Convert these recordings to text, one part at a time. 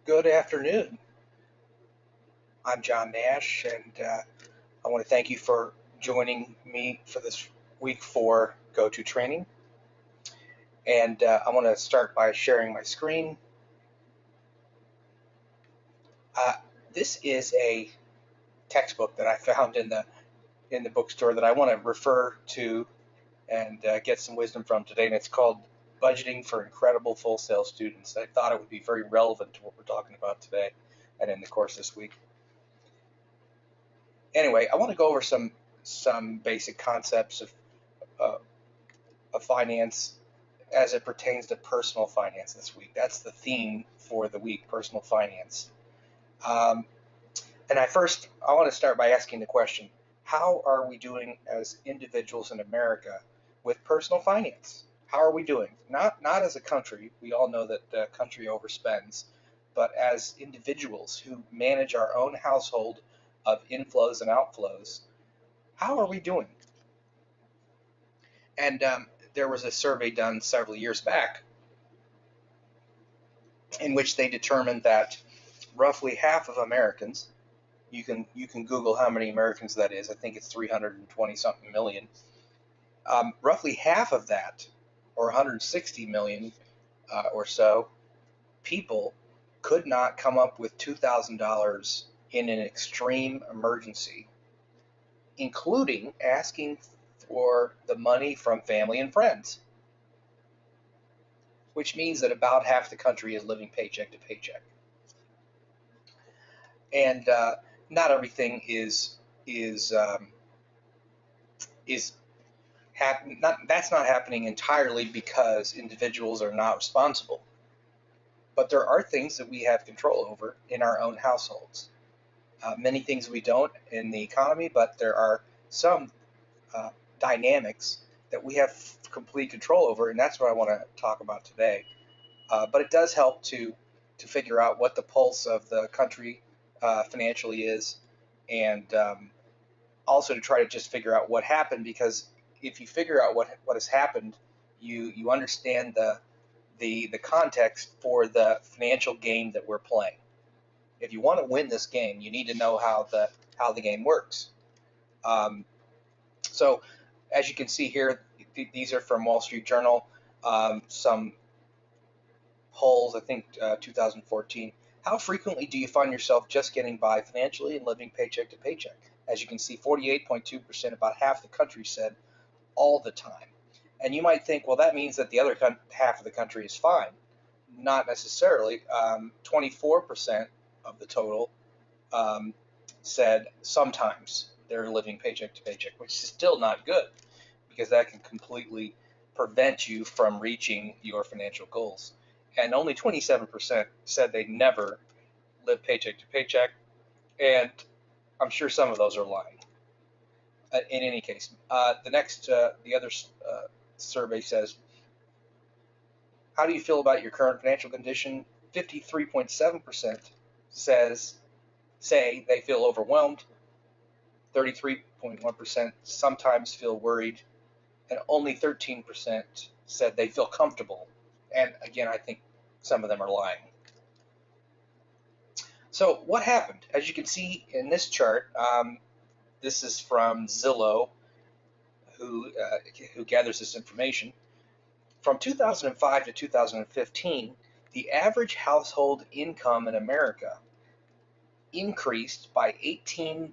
Good afternoon. I'm John Nash, and I want to thank you for joining me for this week for GoToTraining. And I want to start by sharing my screen. Uh, this is a textbook that I found in the bookstore that I want to refer to and get some wisdom from today, and it's called Budgeting for Incredible Full Sail Students. I thought it would be very relevant to what we're talking about today and in the course this week. Anyway, I want to go over some basic concepts uh, of finance as it pertains to personal finance this week. That's the theme for the week, personal finance. Um, and I want to start by asking the question, how are we doing as individuals in America with personal finance? How are we doing? Not as a country. We all know that the country overspends, but as individuals who manage our own household of inflows and outflows, how are we doing? And there was a survey done several years back in which they determined that roughly half of Americans, you can Google how many Americans that is. I think it's 320 something million. Roughly half of that, or 160 million or so, people could not come up with $2,000 in an extreme emergency, including asking for the money from family and friends, which means that about half the country is living paycheck to paycheck. And not everything is is that's not happening entirely because individuals are not responsible, but there are things that we have control over in our own households. Many things we don't in the economy, but there are some uh, dynamics that we have complete control over, and that's what I want to talk about today. But it does help to figure out what the pulse of the country financially is, and also to try to just figure out what happened. Because if you figure out what has happened, you understand the context for the financial game that we're playing. If you want to win this game, you need to know how the game works. Um, so, as you can see here, these are from Wall Street Journal. Some polls, I think 2014. How frequently do you find yourself just getting by financially and living paycheck to paycheck? As you can see, 48.2%, about half the country said all the time. And you might think, well, that means that the other half of the country is fine. Not necessarily. 24% of the total um, said sometimes they're living paycheck to paycheck, which is still not good because that can completely prevent you from reaching your financial goals. And only 27% said they never live paycheck to paycheck, and I'm sure some of those are lying. In any case, the other survey says, how do you feel about your current financial condition? 53.7% say they feel overwhelmed. 33.1% sometimes feel worried, and only 13% said they feel comfortable. And again, I think some of them are lying. So what happened? As you can see in this chart, this is from Zillow, who gathers this information. From 2005 to 2015, the average household income in America increased by 18%,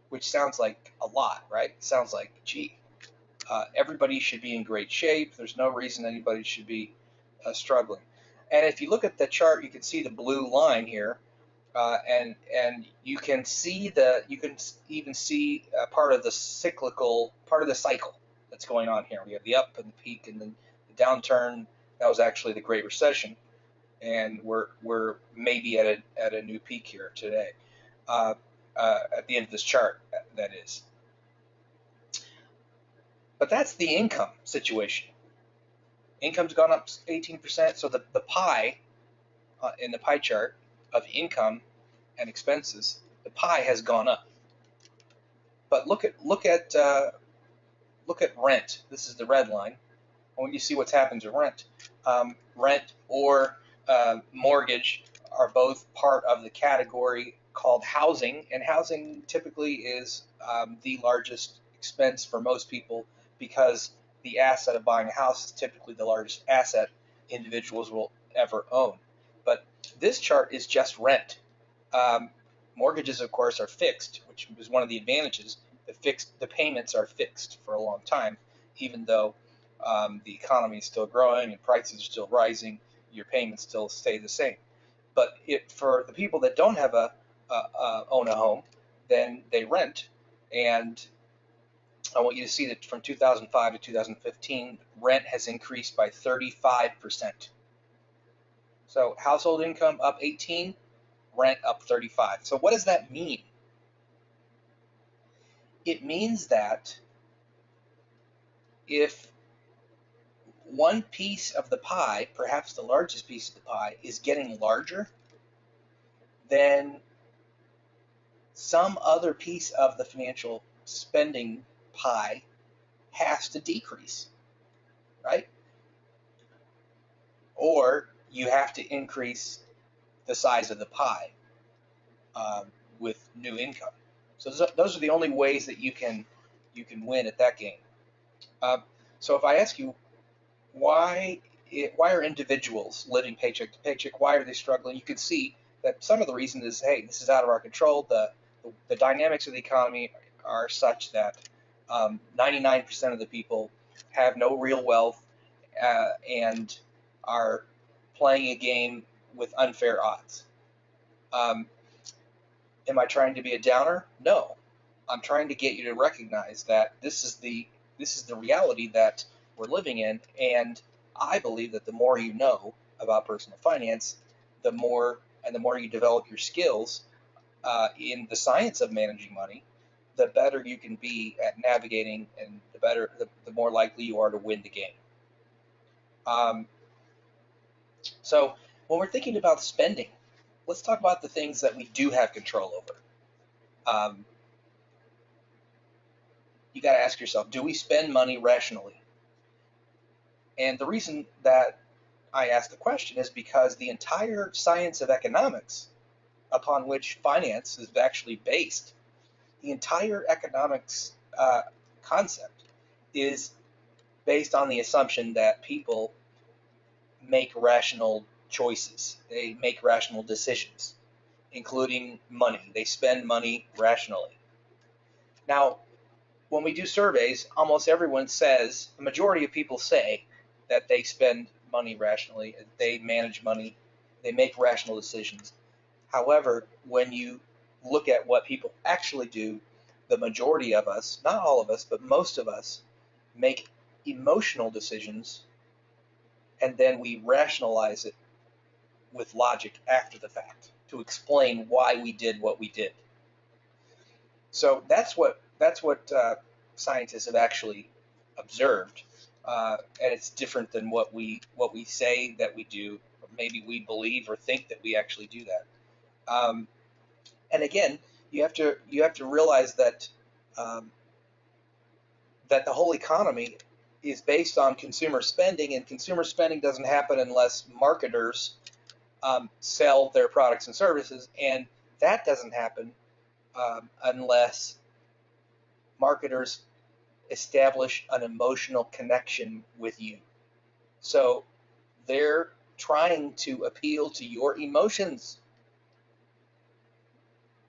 which sounds like a lot, right? It sounds like, gee, everybody should be in great shape. There's no reason anybody should be struggling. And if you look at the chart, you can see the blue line here, and you can even see part of the cycle that's going on here. We have the up and the peak, and then the downturn. That was actually the Great Recession, and we're maybe at a new peak here today. At the end of this chart, that is. But that's the income situation. Income's gone up 18%, so the pie in the pie chart of income and expenses, the pie has gone up. But look at rent. This is the red line. I want you to see what's happened to rent. Rent or mortgage are both part of the category called housing, and housing typically is the largest expense for most people because the asset of buying a house is typically the largest asset individuals will ever own. But this chart is just rent. Um, Mortgages, of course, are fixed, which is one of the advantages. The payments are fixed for a long time, even though the economy is still growing and prices are still rising. Your payments still stay the same. But for the people that don't have own a home, then they rent. And I want you to see that from 2005 to 2015, rent has increased by 35%. So household income up 18, rent up 35. So what does that mean? It means that if one piece of the pie, perhaps the largest piece of the pie, is getting larger, then some other piece of the financial spending pie has to decrease, right? Or you have to increase the size of the pie with new income. So those are the only ways that you can win at that game. So if I ask you why are individuals living paycheck to paycheck? Why are they struggling? You can see that some of the reason is, hey, this is out of our control. The dynamics of the economy are such that 99% of the people have no real wealth and are playing a game with unfair odds. Am I trying to be a downer? No. I'm trying to get you to recognize that this is the reality that we're living in, and I believe that the more you know about personal finance, the more you develop your skills in the science of managing money, the better you can be at navigating, and the more likely you are to win the game. So when we're thinking about spending, let's talk about the things that we do have control over. You got to ask yourself, do we spend money rationally? And the reason that I ask the question is because the entire science of economics upon which finance is actually based, the entire economics concept is based on the assumption that people make rational choices. They make rational decisions, including money. They spend money rationally. Now, when we do surveys, almost everyone says, the majority of people say that they spend money rationally, they manage money, they make rational decisions. However, when you look at what people actually do, the majority of us, not all of us, but most of us, make emotional decisions, and then we rationalize it with logic after the fact to explain why we did what we did. So that's what scientists have actually observed, and it's different than what we say that we do, or maybe we believe or think that we actually do that. And again, you have to realize that that the whole economy is based on consumer spending, and consumer spending doesn't happen unless marketers sell their products and services, and that doesn't happen unless marketers establish an emotional connection with you. So they're trying to appeal to your emotions.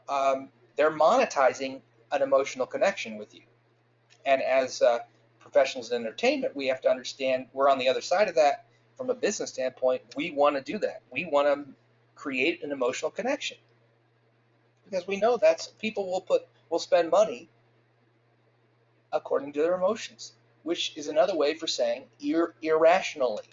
They're monetizing an emotional connection with you. And as professionals in entertainment, we have to understand we're on the other side of that. From a business standpoint, we want to do that. We want to create an emotional connection because we know that's people will spend money according to their emotions, which is another way for saying irrationally.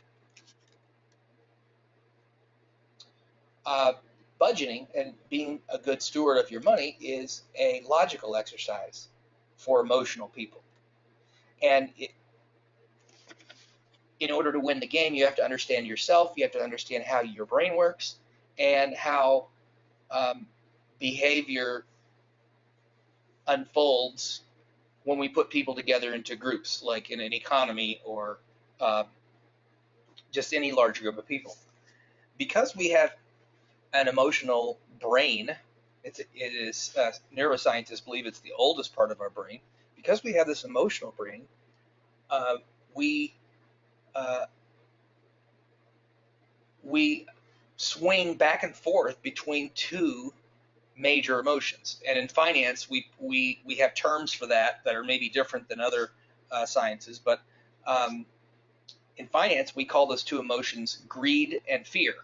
Budgeting and being a good steward of your money is a logical exercise for emotional people. And in order to win the game, you have to understand yourself. You have to understand how your brain works and how behavior unfolds when we put people together into groups, like in an economy or just any large group of people. because we have an emotional brain, it is neuroscientists believe it's the oldest part of our brain. Because we have this emotional brain, uh, we uh, we swing back and forth between two major emotions. And in finance, we have terms for that are maybe different than other sciences, but um, in finance, we call those two emotions greed and fear.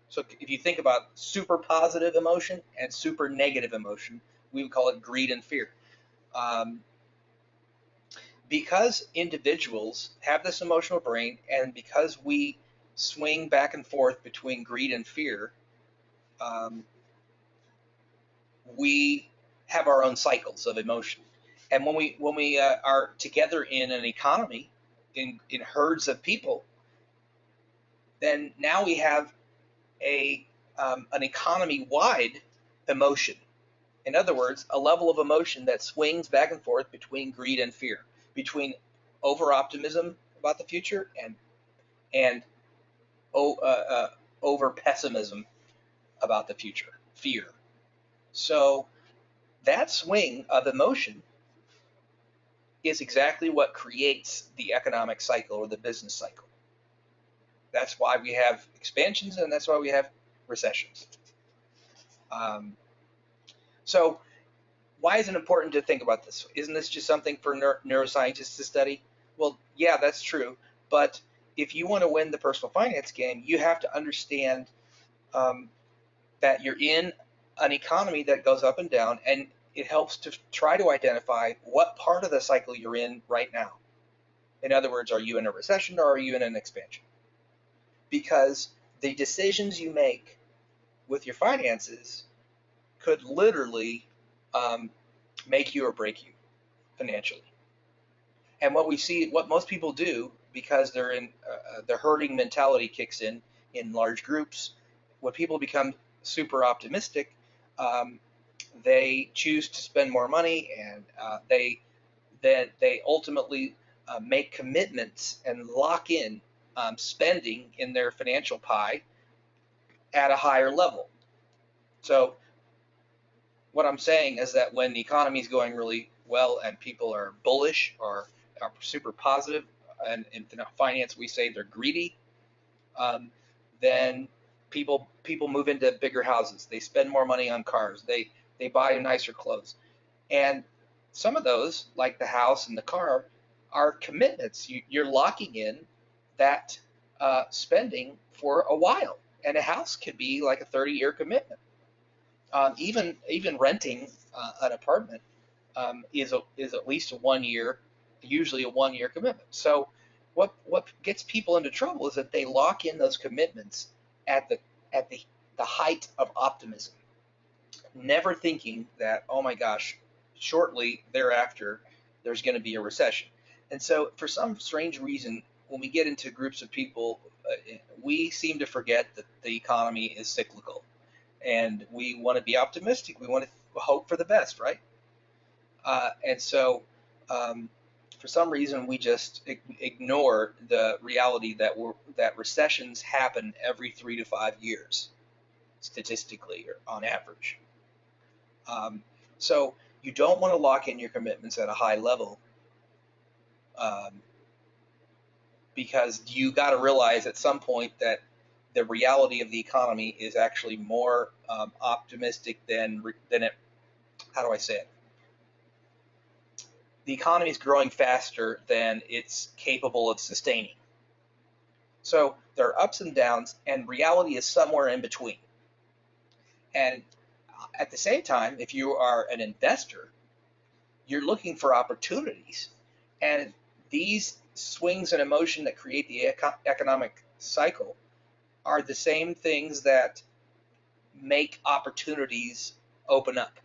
So if you think about super positive emotion and super negative emotion, we would call it greed and fear. Um, because individuals have this emotional brain, and because we swing back and forth between greed and fear, um, we have our own cycles of emotion. And when we are together in an economy, in herds of people, then now we have an economy-wide emotion. In other words, a level of emotion that swings back and forth between greed and fear, between over-optimism about the future and over pessimism about the future, fear. So that swing of emotion is exactly what creates the economic cycle or the business cycle. That's why we have expansions and that's why we have recessions. Um, so why is it important to think about this? Isn't this just something for neuroscientists to study? Well, yeah, that's true. But if you want to win the personal finance game, you have to understand um, that you're in an economy that goes up and down, and it helps to try to identify what part of the cycle you're in right now. In other words, are you in a recession or are you in an expansion? Because the decisions you make with your finances could literally um, make you or break you financially. And what we see, what most people do, because they're in the herding mentality kicks in large groups. When people become super optimistic, um, they choose to spend more money, and they ultimately make commitments and lock in spending in their financial pie at a higher level. So what I'm saying is that when the economy is going really well and people are bullish or are super positive, and in finance we say they're greedy, then people move into bigger houses. They spend more money on cars. They buy nicer clothes, and some of those, like the house and the car, are commitments. You're locking in that spending for a while, and a house could be like a 30-year commitment. Even renting an apartment is at least a 1 year, usually a 1 year commitment. So what gets people into trouble is that they lock in those commitments at the height of optimism, never thinking that, oh my gosh, shortly thereafter there's going to be a recession. And so for some strange reason, when we get into groups of people, we seem to forget that the economy is cyclical, and we want to be optimistic. We want to hope for the best, right? And so, for some reason, we just ignore the reality that recessions happen every 3 to 5 years, statistically or on average. Um, so you don't want to lock in your commitments at a high level, um, because you got to realize at some point that the reality of the economy is actually more optimistic than it. How do I say it? The economy is growing faster than it's capable of sustaining. So there are ups and downs, and reality is somewhere in between. And at the same time, if you are an investor, you're looking for opportunities. And these swings in emotion that create the economic cycle are the same things that make opportunities open up.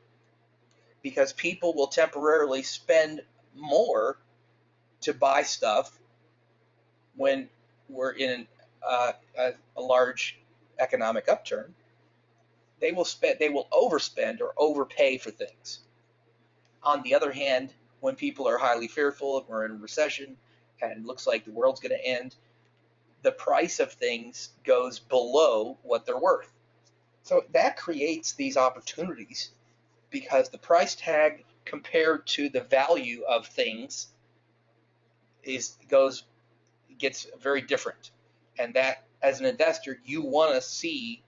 Because people will temporarily spend more to buy stuff when we're in a large economic upturn. They will overspend or overpay for things. On the other hand, when people are highly fearful and we're in a recession and it looks like the world's going to end, the price of things goes below what they're worth. So that creates these opportunities because the price tag compared to the value of things gets very different. And that, as an investor, you want to see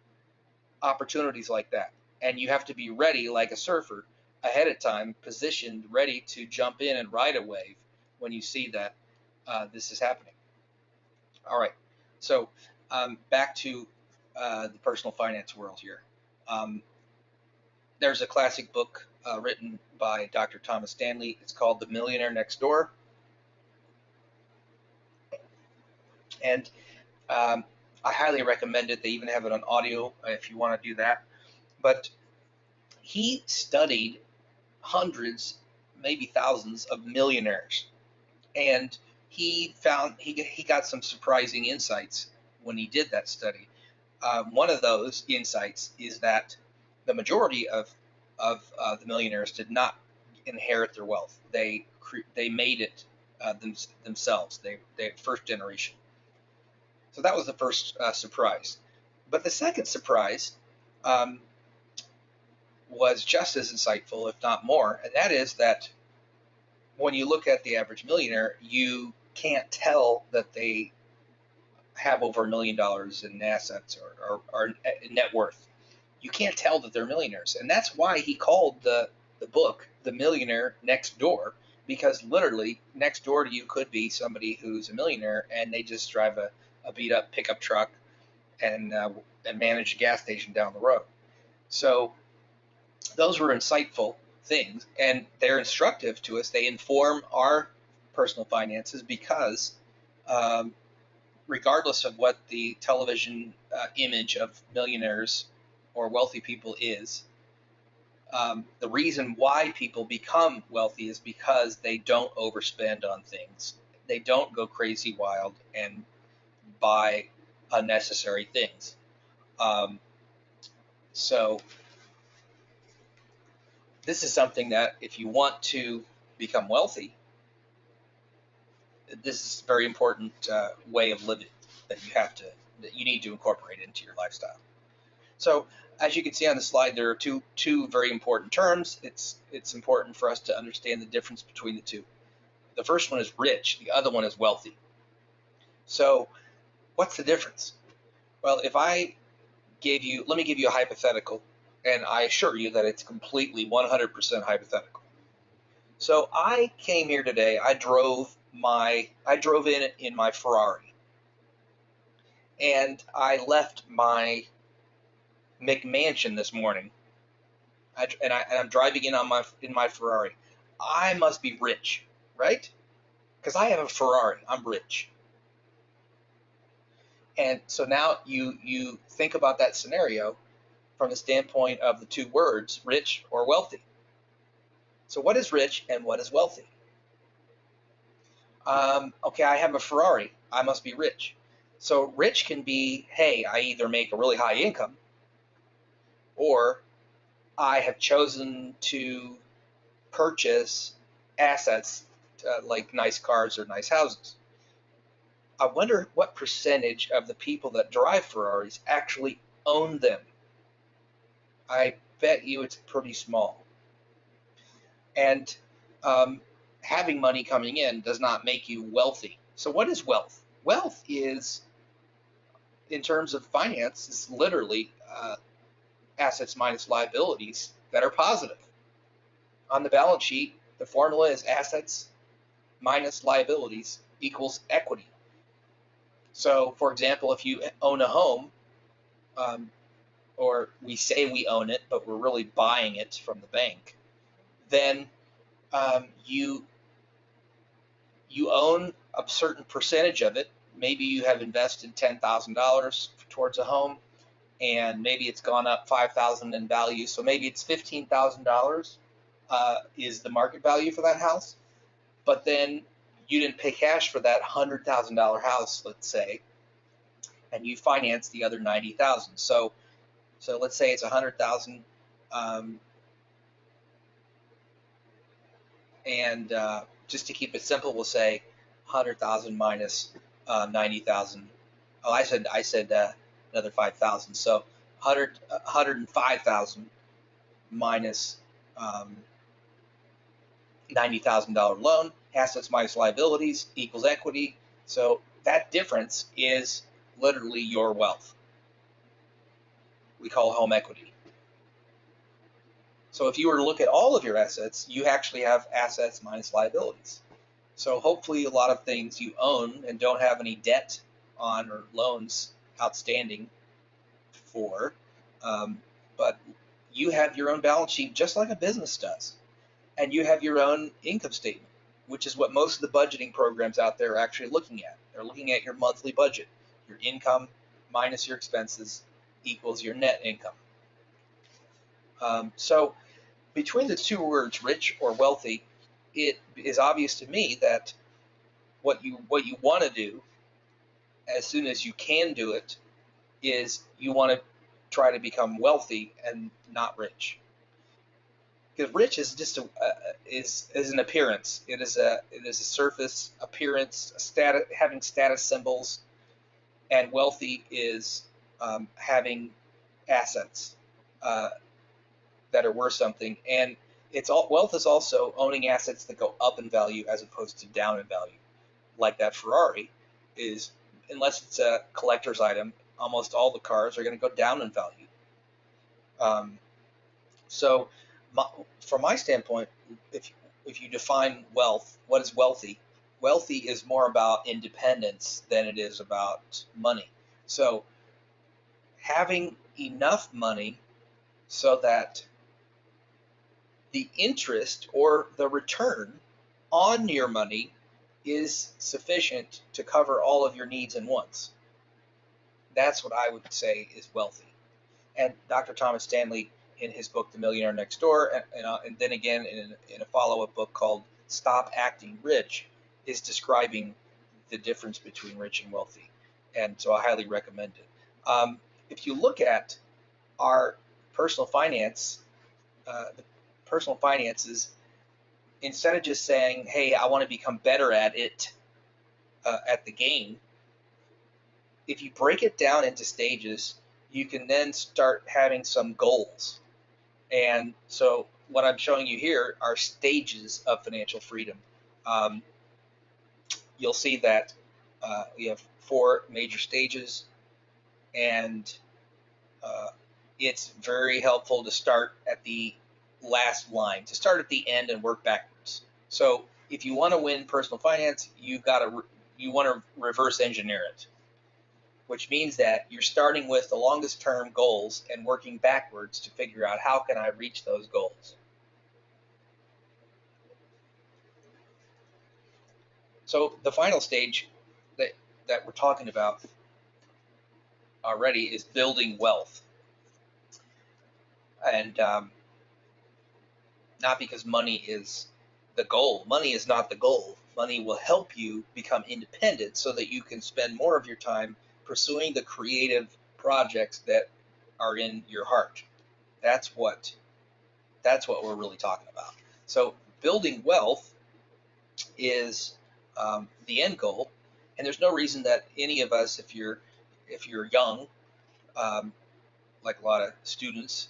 opportunities like that. And you have to be ready, like a surfer, ahead of time, positioned, ready to jump in and ride a wave when you see that this is happening. All right. So back to the personal finance world here. There's a classic book written by Dr. Thomas Stanley. It's called The Millionaire Next Door. And I highly recommend it. They even have it on audio if you want to do that. But he studied hundreds, maybe thousands of millionaires. And he got some surprising insights when he did that study. One of those insights is that the majority of the millionaires did not inherit their wealth. They made it themselves. They first generation. So that was the first surprise. But the second surprise was just as insightful, if not more, and that is that when you look at the average millionaire, you can't tell that they have over $1 million in assets or net worth. You can't tell that they're millionaires. And that's why he called the book The Millionaire Next Door, because literally next door to you could be somebody who's a millionaire and they just drive a beat up pickup truck and manage a gas station down the road. So those were insightful things, and they're instructive to us. They inform our personal finances because regardless of what the television image of millionaires or wealthy people is, the reason why people become wealthy is because they don't overspend on things. They don't go crazy wild and buy unnecessary things. So this is something that if you want to become wealthy, this is a very important way of living that you need to incorporate into your lifestyle. So as you can see on the slide, there are two very important terms. It's important for us to understand the difference between the two. The first one is rich. The other one is wealthy. So what's the difference? Well, if let me give you a hypothetical, and I assure you that it's completely 100% hypothetical. So I came here today. I drove in my Ferrari, and I left my McMansion this morning, and I'm driving in my Ferrari. I must be rich, right? Because I have a Ferrari. I'm rich. And so now you think about that scenario from the standpoint of the two words, rich or wealthy. So what is rich and what is wealthy? Okay, I have a Ferrari. I must be rich. So rich can be, hey, I either make a really high income, or I have chosen to purchase assets like nice cars or nice houses. I wonder what percentage of the people that drive Ferraris actually own them. I bet you it's pretty small. And having money coming in does not make you wealthy. So what is wealth? Wealth is, in terms of finance, is literally assets minus liabilities that are positive. On the balance sheet, the formula is assets minus liabilities equals equity. So, for example, if you own a home, or we say we own it, but we're really buying it from the bank, then you own a certain percentage of it. Maybe you have invested $10,000 towards a home, and maybe it's gone up $5,000 in value. So maybe it's $15,000 is the market value for that house. But then you didn't pay cash for that $100,000 house, let's say, and you finance the other $90,000. So let's say it's $100,000, and just to keep it simple, we'll say $100,000 minus $90,000 Oh, I said another 5,000. So 105,000 minus $90,000 loan, assets minus liabilities equals equity. So that difference is literally your wealth. We call home equity. So if you were to look at all of your assets, you actually have assets minus liabilities. So hopefully a lot of things you own and don't have any debt on or loans outstanding for, but you have your own balance sheet just like a business does. And you have your own income statement, which is what most of the budgeting programs out there are actually looking at. They're looking at your monthly budget. Your income minus your expenses equals your net income. So between the two words, rich or wealthy, it is obvious to me that what you want to do as soon as you can do it is you want to try to become wealthy and not rich. Because rich is just is an appearance. It is a surface appearance, having status symbols, and wealthy is having assets that are worth something. And wealth is also owning assets that go up in value as opposed to down in value. Like that Ferrari is, unless it's a collector's item, almost all the cars are going to go down in value. So from my standpoint, if you define wealth, what is wealthy? Wealthy is more about independence than it is about money. So having enough money so that the interest or the return on your money is sufficient to cover all of your needs and wants. That's what I would say is wealthy. And Dr. Thomas Stanley, in his book, The Millionaire Next Door, and then again in a follow-up book called Stop Acting Rich, is describing the difference between rich and wealthy. And so I highly recommend it. If you look at our personal finance, the personal finances, instead of just saying, hey, I want to become better at it, at the game, if you break it down into stages, you can then start having some goals. And so what I'm showing you here are stages of financial freedom. You'll see that we have 4 major stages, and it's very helpful to start at the last line, to start at the end and work backwards. So if you want to win personal finance, you want to reverse engineer it, which means that you're starting with the longest term goals and working backwards to figure out how can I reach those goals. So the final stage that we're talking about already is building wealth. And not because money is the goal. Money is not the goal. Money will help you become independent so that you can spend more of your time pursuing the creative projects that are in your heart. That's what we're really talking about. So building wealth is the end goal, and there's no reason that any of us, if you're young, like a lot of students,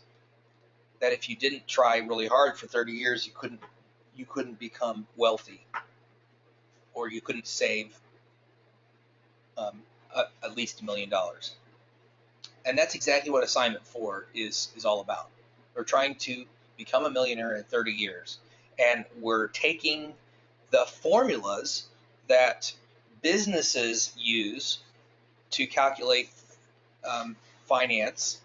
that if you didn't try really hard for 30 years, you couldn't become wealthy, or you couldn't save at least $1 million. And that's exactly what Assignment 4 is all about. We're trying to become a millionaire in 30 years, and we're taking the formulas that businesses use to calculate finance,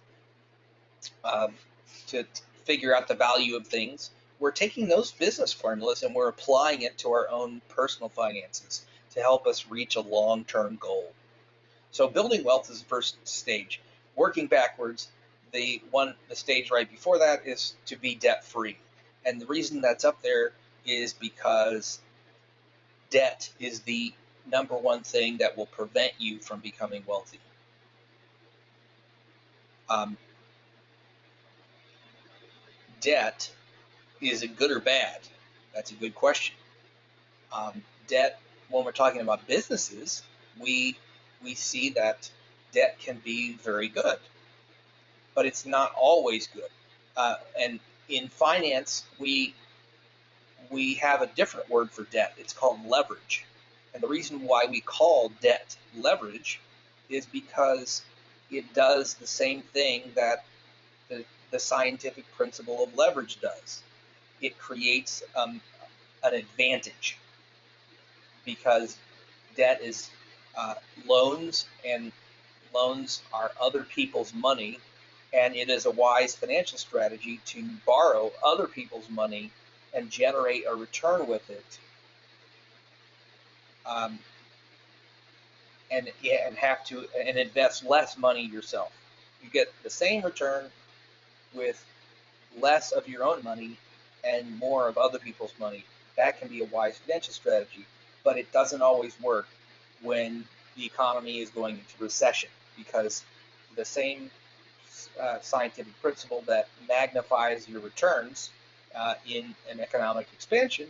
to figure out the value of things. We're taking those business formulas and we're applying it to our own personal finances to help us reach a long-term goal. So building wealth is the first stage. Working backwards, the stage right before that is to be debt-free. And the reason that's up there is because debt is the number one thing that will prevent you from becoming wealthy. Debt, is it good or bad? That's a good question. Debt, when we're talking about businesses, we see that debt can be very good, but it's not always good. And in finance, we have a different word for debt. It's called leverage. And the reason why we call debt leverage is because it does the same thing that the scientific principle of leverage does. It creates an advantage, because debt is loans, and loans are other people's money, and it is a wise financial strategy to borrow other people's money and generate a return with it, um, and invest less money yourself. You get the same return with less of your own money and more of other people's money. That can be a wise financial strategy, but it doesn't always work when the economy is going into recession, because the same scientific principle that magnifies your returns in an economic expansion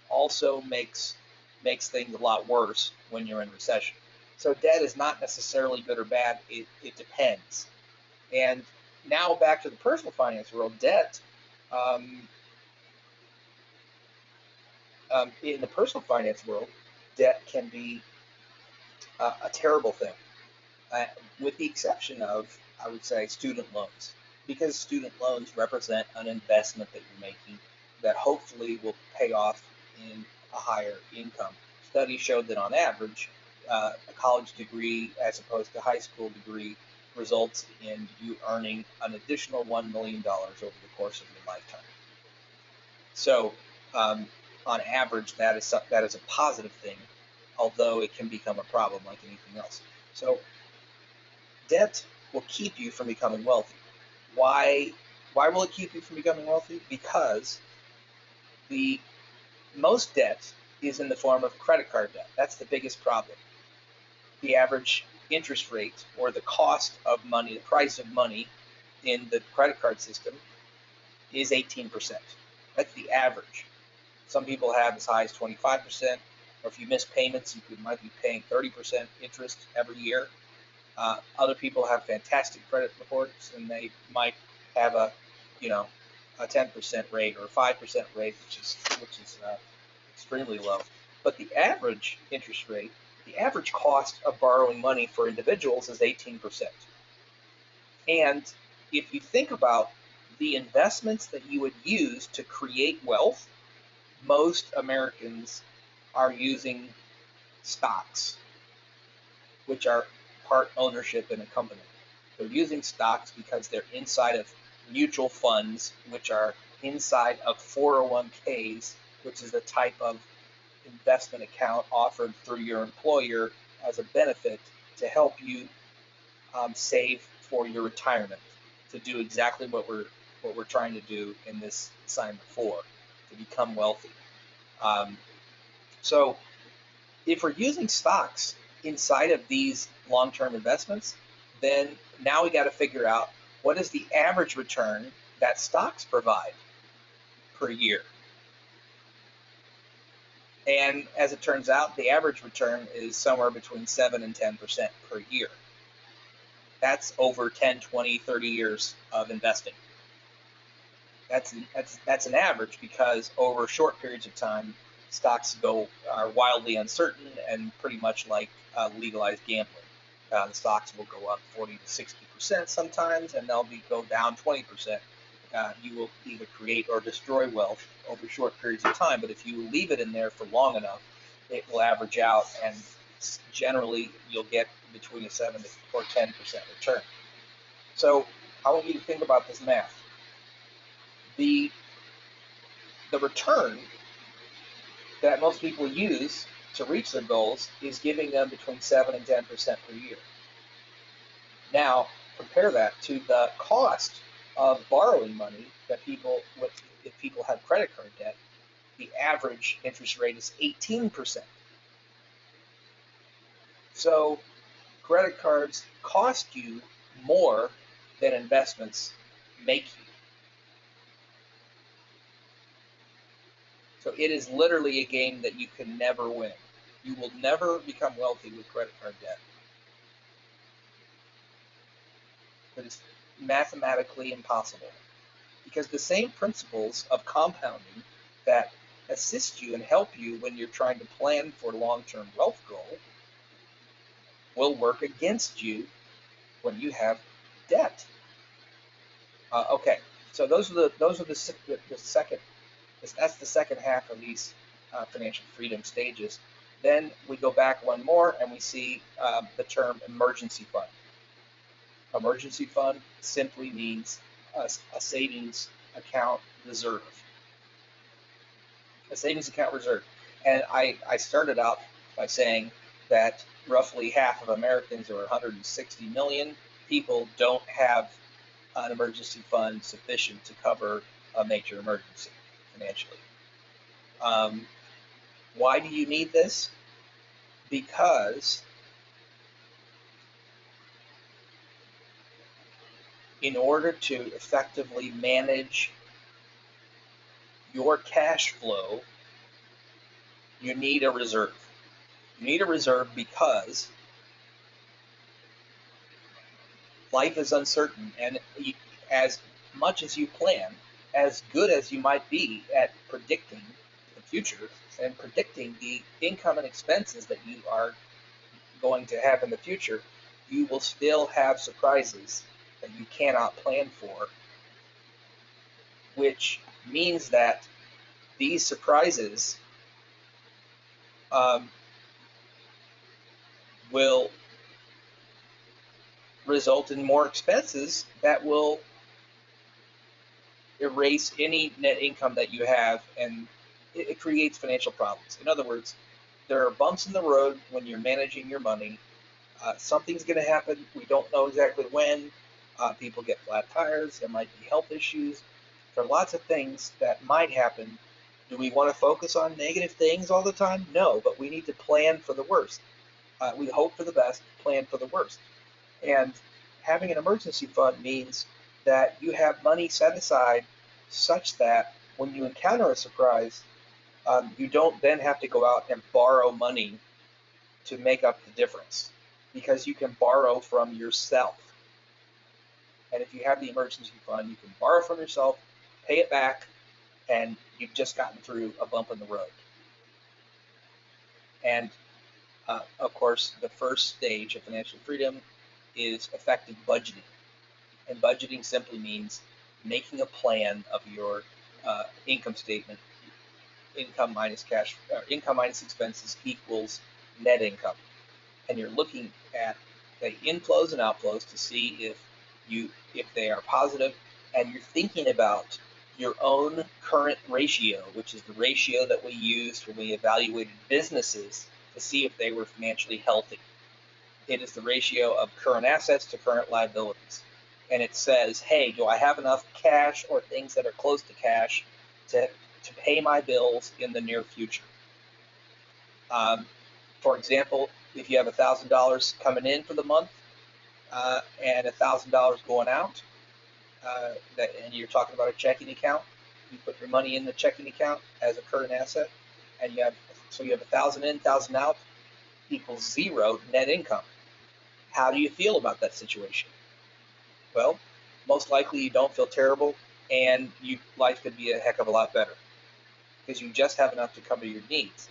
also makes things a lot worse when you're in recession. So debt is not necessarily good or bad. It depends. And now back to the personal finance world, debt, in the personal finance world, debt can be a terrible thing, uh, with the exception of, I would say, student loans, because student loans represent an investment that you're making that hopefully will pay off in a higher income. Studies showed that on average, a college degree as opposed to high school degree results in you earning an additional $1 million over the course of your lifetime. So, on average, that is a positive thing, although it can become a problem like anything else. So, debt will keep you from becoming wealthy. Why? Why will it keep you from becoming wealthy? Because the most debt is in the form of credit card debt. That's the biggest problem. The average interest rate, or the cost of money, the price of money in the credit card system, is 18%. That's the average. Some people have as high as 25%, or if you miss payments, you might be paying 30% interest every year. Other people have fantastic credit reports, and they might have a 10% rate or a 5% rate, which is extremely low. But the average interest rate, the average cost of borrowing money for individuals is 18%. And if you think about the investments that you would use to create wealth, most Americans are using stocks, which are part ownership in a company. They're using stocks because they're inside of mutual funds, which are inside of 401ks, which is the type of investment account offered through your employer as a benefit to help you save for your retirement, to do exactly what we're trying to do in this assignment 4, to become wealthy. So if we're using stocks inside of these long-term investments, then now we got to figure out what is the average return that stocks provide per year. And as it turns out, the average return is somewhere between 7 and 10% per year. That's over 10, 20, 30 years of investing. That's an average, because over short periods of time, stocks are wildly uncertain and pretty much like legalized gambling. The stocks will go up 40 to 60% sometimes, and they'll go down 20%. You will either create or destroy wealth over short periods of time, but if you leave it in there for long enough, it will average out, and generally you'll get between a 7 or 10% return. So I want you to think about this math. The return that most people use to reach their goals is giving them between 7 and 10% per year. Now, compare that to the cost of borrowing money that if people have credit card debt, the average interest rate is 18%. So credit cards cost you more than investments make you. So it is literally a game that you can never win. You will never become wealthy with credit card debt. that is mathematically impossible. Because the same principles of compounding that assist you and help you when you're trying to plan for long-term wealth goal will work against you when you have debt. Okay, so the second. That's the second half of these financial freedom stages. Then we go back one more and we see the term emergency fund. Emergency fund simply means a savings account reserve. A savings account reserve. And I started out by saying that roughly half of Americans, or 160 million people, don't have an emergency fund sufficient to cover a major emergency financially. Why do you need this? Because in order to effectively manage your cash flow, you need a reserve. You need a reserve because life is uncertain, and as much as you plan, as good as you might be at predicting the future and predicting the income and expenses that you are going to have in the future, you will still have surprises that you cannot plan for, which means that these surprises will result in more expenses that will erase any net income that you have, and it creates financial problems. In other words, there are bumps in the road when you're managing your money. Something's going to happen. We don't know exactly when. People get flat tires. There might be health issues. There are lots of things that might happen. Do we want to focus on negative things all the time? No, but we need to plan for the worst. We hope for the best, plan for the worst. And having an emergency fund means that you have money set aside such that when you encounter a surprise, you don't then have to go out and borrow money to make up the difference, because you can borrow from yourself. And if you have the emergency fund, you can borrow from yourself, pay it back, and you've just gotten through a bump in the road. And of course, the first stage of financial freedom is effective budgeting. And budgeting simply means making a plan of your income statement. Income minus cash, income minus expenses equals net income. And you're looking at the inflows and outflows to see if they are positive, and you're thinking about your own current ratio, which is the ratio that we used when we evaluated businesses to see if they were financially healthy. It is the ratio of current assets to current liabilities. And it says, hey, do I have enough cash or things that are close to cash to pay my bills in the near future? For example, if you have $1,000 coming in for the month and $1,000 going out, and you're talking about a checking account, you put your money in the checking account as a current asset, and you have 1,000 in, 1,000 out, equals zero net income. How do you feel about that situation? Well, most likely you don't feel terrible, and life could be a heck of a lot better, because you just have enough to cover your needs,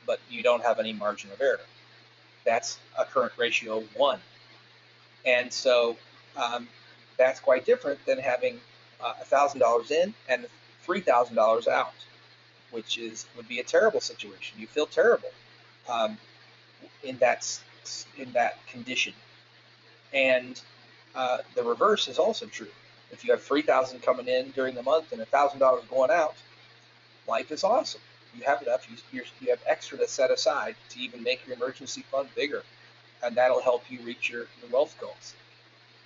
but you don't have any margin of error. That's a current ratio of 1. And so that's quite different than having $1,000 in and $3,000 out, which would be a terrible situation. You feel terrible in that condition. And the reverse is also true. If you have $3,000 coming in during the month and $1,000 going out, life is awesome. You have enough. You have extra to set aside to even make your emergency fund bigger, and that'll help you reach your wealth goals.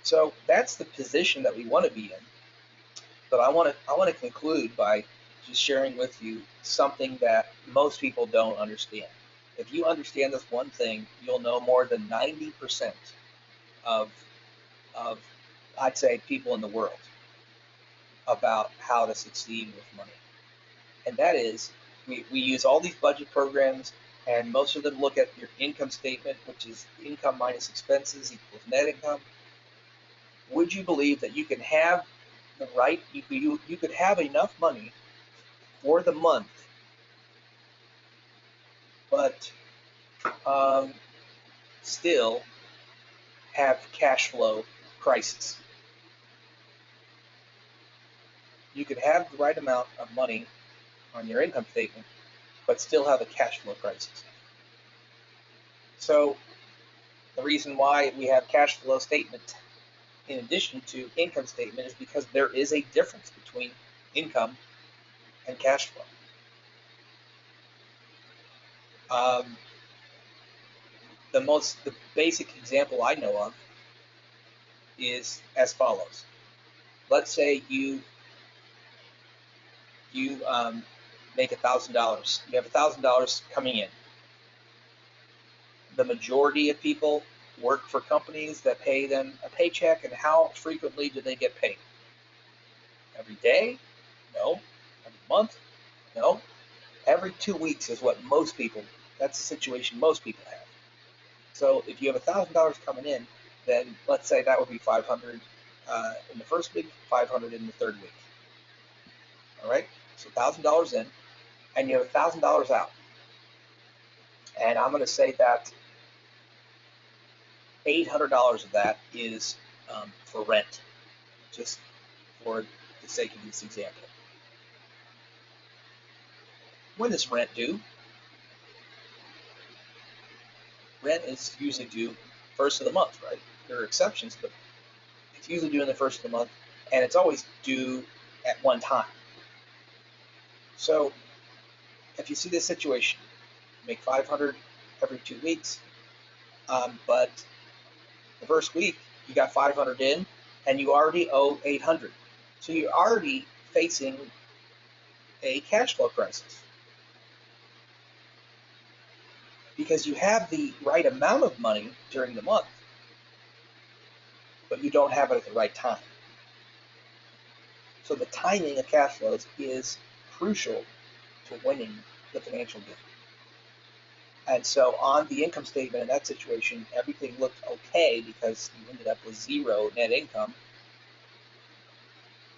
So that's the position that we want to be in. But I want to conclude by just sharing with you something that most people don't understand. If you understand this one thing, you'll know more than 90% of I'd say people in the world about how to succeed with money. And that is, we use all these budget programs, and most of them look at your income statement, which is income minus expenses equals net income. would you believe that you can have the right, you could have enough money for the month, but still have cash flow crisis? You could have the right amount of money on your income statement, but still have a cash flow crisis. So the reason why we have cash flow statement in addition to income statement is because there is a difference between income and cash flow. The basic example I know of is as follows. Let's say you make $1,000. You have $1,000 coming in. The majority of people work for companies that pay them a paycheck, and how frequently do they get paid? Every day? No. Every month? No. Every 2 weeks is what most people, that's the situation most people have. So if you have $1,000 coming in, then let's say that would be $500 in the first week, $500 in the third week. All right? So $1,000 in, and you have $1,000 out. And I'm going to say that $800 of that is for rent, just for the sake of this example. When is rent due? Rent is usually due first of the month, right? There are exceptions, but it's usually due in the first of the month, and it's always due at one time. So if you see this situation, you make $500 every 2 weeks, but the first week you got $500 in, and you already owe $800. So you're already facing a cash flow crisis because you have the right amount of money during the month, but you don't have it at the right time. So the timing of cash flows is crucial to winning the financial game. And so on the income statement in that situation, everything looked okay because you ended up with zero net income,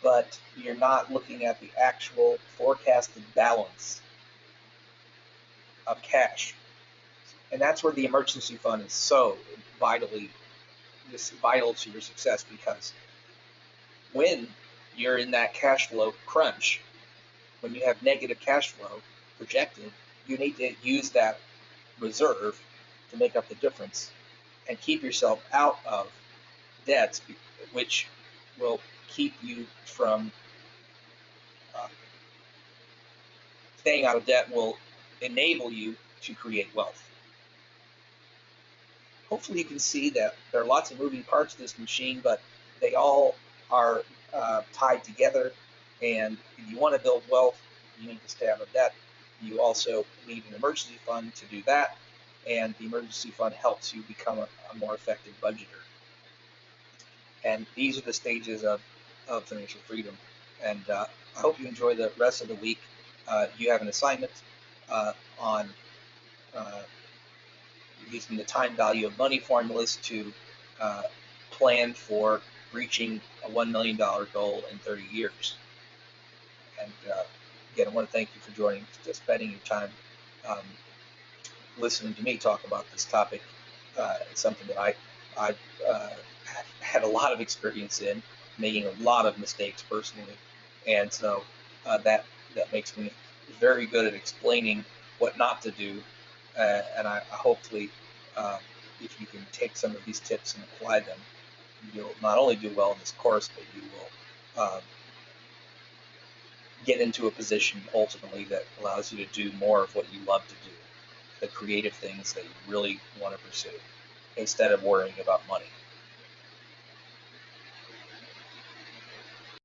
but you're not looking at the actual forecasted balance of cash. And that's where the emergency fund is so vital to your success, because when you're in that cash flow crunch, when you have negative cash flow projected, you need to use that reserve to make up the difference and keep yourself out of debts, which will keep you from staying out of debt, will enable you to create wealth. Hopefully you can see that there are lots of moving parts of this machine, but they all are tied together. And if you want to build wealth, you need to stay out of debt. You also need an emergency fund to do that, and the emergency fund helps you become a more effective budgeter. And these are the stages of financial freedom. And I hope you enjoy the rest of the week. You have an assignment on using the time value of money formulas to plan for reaching a $1 million goal in 30 years. And again, I want to thank you for joining, just spending your time listening to me talk about this topic. It's something that I've had a lot of experience in, making a lot of mistakes personally, and so that makes me very good at explaining what not to do. And I hopefully, if you can take some of these tips and apply them, you'll not only do well in this course, but you will get into a position ultimately that allows you to do more of what you love to do, the creative things that you really want to pursue, instead of worrying about money.